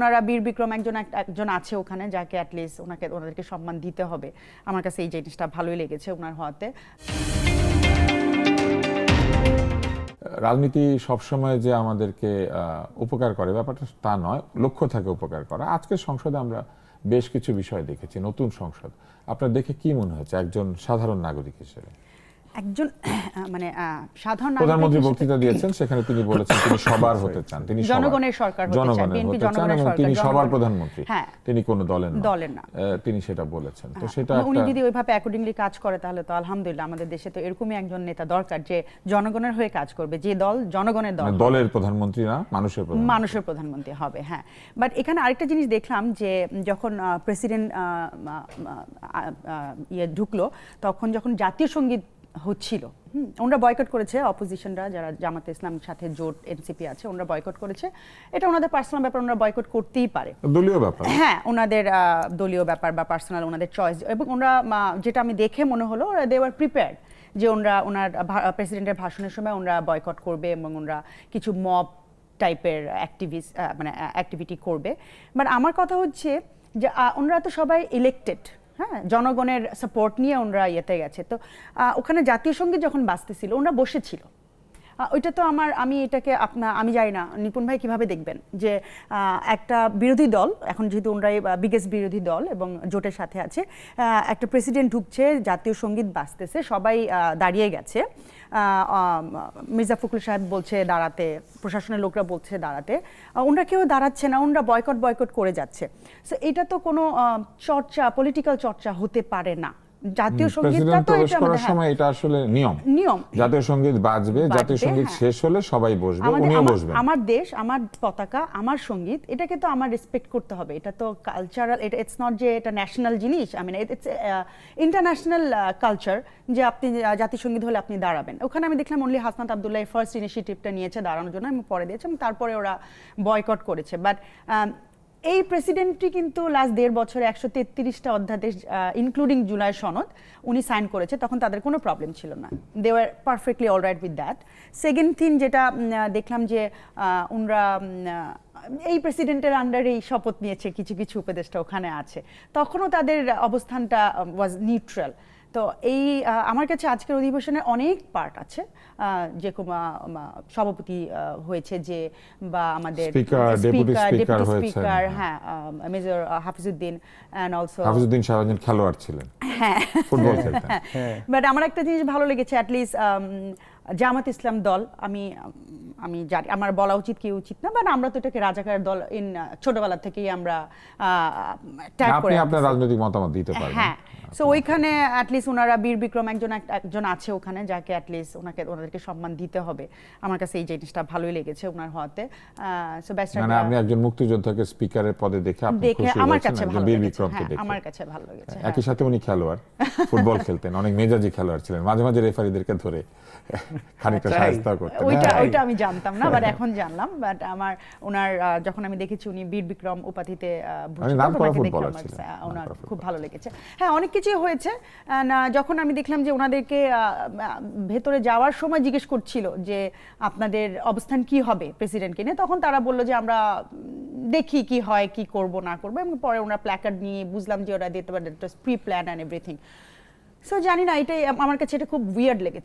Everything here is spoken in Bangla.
ওনারা বীর বিক্রম একজন আছে ওখানে, যাকে অ্যাটলিস্ট ওনাদেরকে সম্মান দিতে হবে। আমার কাছে এই জিনিসটা ভালোই লেগেছে ওনার হওয়াতে। রাজনীতি সবসময় যে আমাদেরকে উপকার করে ব্যাপারটা তা নয়, লক্ষ্য থাকে উপকার করা। আজকের সংসদে আমরা বেশ কিছু বিষয় দেখেছি। নতুন সংসদ, আপনার দেখে কি মনে হচ্ছে একজন সাধারণ নাগরিক হিসেবে? একজন মানে সাধারণ প্রধানমন্ত্রী বক্তৃতা দিয়েছেন, সেখানে তিনি বলেছেন তিনি সবার হতে চান, তিনি জনগণের সরকার হতে চান, বিএনপি জনগণের সরকার, তিনি সবার প্রধানমন্ত্রী, তিনি কোনো দলের না, তিনি সেটা বলেছেন। তো সেটা উনি যদি ওইভাবে অ্যাকর্ডিংলি কাজ করে তাহলে তো আলহামদুলিল্লাহ। আমাদের দেশে তো এরকমই একজন নেতা দরকার যে জনগণের হয়ে কাজ করবে, যে দল জনগণের দল, দলের প্রধানমন্ত্রী না, মানুষের প্রধানমন্ত্রী হবে। হ্যাঁ, বাট এখানে আরেকটা জিনিস দেখলাম যে যখন প্রেসিডেন্ট ঢুকলো, তখন যখন জাতীয় সঙ্গীত হচ্ছিল, ওনারা বয়কট করেছে, অপোজিশনরা যারা জামাতে ইসলামের সাথে জোট এনসিপি আছে, ওনারা বয়কট করেছে। এটা ওনাদের পার্সোনাল ব্যাপার, ওনারা বয়কট করতেই পারে, দলীয় ব্যাপার। হ্যাঁ, ওনাদের দলীয় ব্যাপার বা পার্সোনাল ওনাদের চয়েস। এবং ওনারা, যেটা আমি দেখে মনে হলো, দে ওয়ার প্রিপেয়ার্ড যে ওনার প্রেসিডেন্টের ভাষণের সময় ওনারা বয়কট করবে এবং ওনারা কিছু মব টাইপের অ্যাক্টিভিটি করবে। বাট আমার কথা হচ্ছে যে ওনারা তো সবাই ইলেক্টেড, হ্যাঁ, জনগণের সাপোর্ট নিয়ে ওনারা ইয়েতে গেছে। তো ওখানে জাতীয় সঙ্গীত যখন বাজতেছিল, ওনারা বসেছিল। ওইটা তো আমি এটাকে আমি জানি না নিপুণ ভাই কিভাবে দেখবেন যে একটা বিরোধী দল, এখন যেহেতু ওনারাই বিগেস্ট বিরোধী দল এবং জোটের সাথে আছে, একটা প্রেসিডেন্ট ঢুকছে, জাতীয় সঙ্গীত বাজতেছে, সবাই দাঁড়িয়ে গেছে, মির্জা ফখরুল সাহেব বলছে দাঁড়াতে, প্রশাসনের লোকরা বলছে দাঁড়াতে, ওনারা কেউ দাঁড়াচ্ছে না, ওনারা বয়কট করে যাচ্ছে। সো এটা তো কোনো পলিটিক্যাল চর্চা হতে পারে না। জাতীয় সঙ্গীতটা তো এটা আসলে নিয়ম। জাতীয় সঙ্গীত বাজবে, জাতীয় সঙ্গীত শেষ হলে সবাই বসবে, উনিও বসবেন। আমার দেশ, আমার পতাকা, আমার সঙ্গীত, এটাকে তো আমার রেসপেক্ট করতে হবে। এটা তো কালচারাল, ইটস নট যে এটা ন্যাশনাল জিনিস, ইটস ইন্টারন্যাশনাল কালচার যে আপনি জাতীয় সঙ্গীত হলে আপনি দাঁড়াবেন। ওখানে আমি দেখলাম অনলি হাসনাত আবদুল্লাহ ফার্স্ট ইনিশিয়েটিভটা নিয়েছে দাঁড়ানোর জন্য, আমি পরে দিয়েছি, এবং তারপরে ওরা বয়কট করেছে। বাট এই প্রেসিডেন্টটি কিন্তু লাস্ট 1.5 বছরে 133টা অধ্যাদেশ ইনক্লুডিং জুলাই সনদ উনি সাইন করেছে, তখন তাদের কোনো প্রবলেম ছিল না, they were perfectly alright with that. Second thing যেটা দেখলাম যে ওনারা এই প্রেসিডেন্টের আন্ডারেই শপথ নিয়েছে, কিছু কিছু উপদেষ্টা ওখানে আছে, তখনও তাদের অবস্থানটা ওয়াজ নিউট্রাল। তো এই আমার কাছে আজকের অধিবেশনে অনেক পার্ট আছে, যে সভাপতি হয়েছে যে, বা আমাদের ডেপুটি স্পিকার, হ্যাঁ, major Hafizuddin, and also Hafizuddin সাহেব একজন খেলোয়াড় ছিলেন, হ্যাঁ, ফুটবল খেলতেন। বাট আমার একটা জিনিস ভালো লেগেছে, অ্যাটলিস্ট জামাত ইসলাম দল, আমি জানি আমার বলা উচিত কি উচিত না, বাট আমরা তো এটাকে রাজাকার দল ছোটবেলা থেকেই আমরা ট্যাগ করে, আপনি আপনার রাজনৈতিক মতামত দিতে পারবেন। হ্যাঁ, সো ওইখানে অ্যাটলিস্ট ওনারা বীর বিক্রম একজন আছে ওখানে, যাকে অ্যাটলিস্ট ওনাদেরকে সম্মান দিতে হবে। আমার কাছে এই জিনিসটা ভালোই লেগেছে ওনার হওয়াতে। সো বেস্ট, আপনি একজন মুক্তিযোদ্ধাকে স্পিকারের পদে দেখে আপনি খুশি আমার কাছে হয়েছেন, ভালো বীর লেগেছে, বিক্রমকে দেখে আমার কাছে ভালো লেগেছে। একই সাথে উনি খেলোয়াড়, ফুটবল খেলতেন, অনেক মেজাজি খেলোয়াড় ছিলেন, মাঝে মাঝে রেফারিদেরকে ধরে খানিকটা সাহায্য করতেন। ওইটা আমি জানতাম না, বাট এখন জানলাম। বাট ওনার যখন আমি দেখেছি উনি বীর বিক্রম উপাধিতে ওনার খুব ভালো লেগেছে। হ্যাঁ, অনেক কিছুই হয়েছে। যখন আমি দেখলাম যে ওনাদেরকে ভেতরে যাওয়ার সময় জিজ্ঞেস করছিল যে আপনাদের অবস্থান কি হবে প্রেসিডেন্টকে নিয়ে, তখন তারা বললো যে আমরা দেখি কি হয়, কি করব না করবো, এবং পরে ওনারা প্ল্যাকার্ড নিয়ে বুঝলাম যে ওরা দিতে পারে pre plan and everything. So জানি না, এটাই আমার কাছে এটা খুব উইয়ার্ড লেগেছে।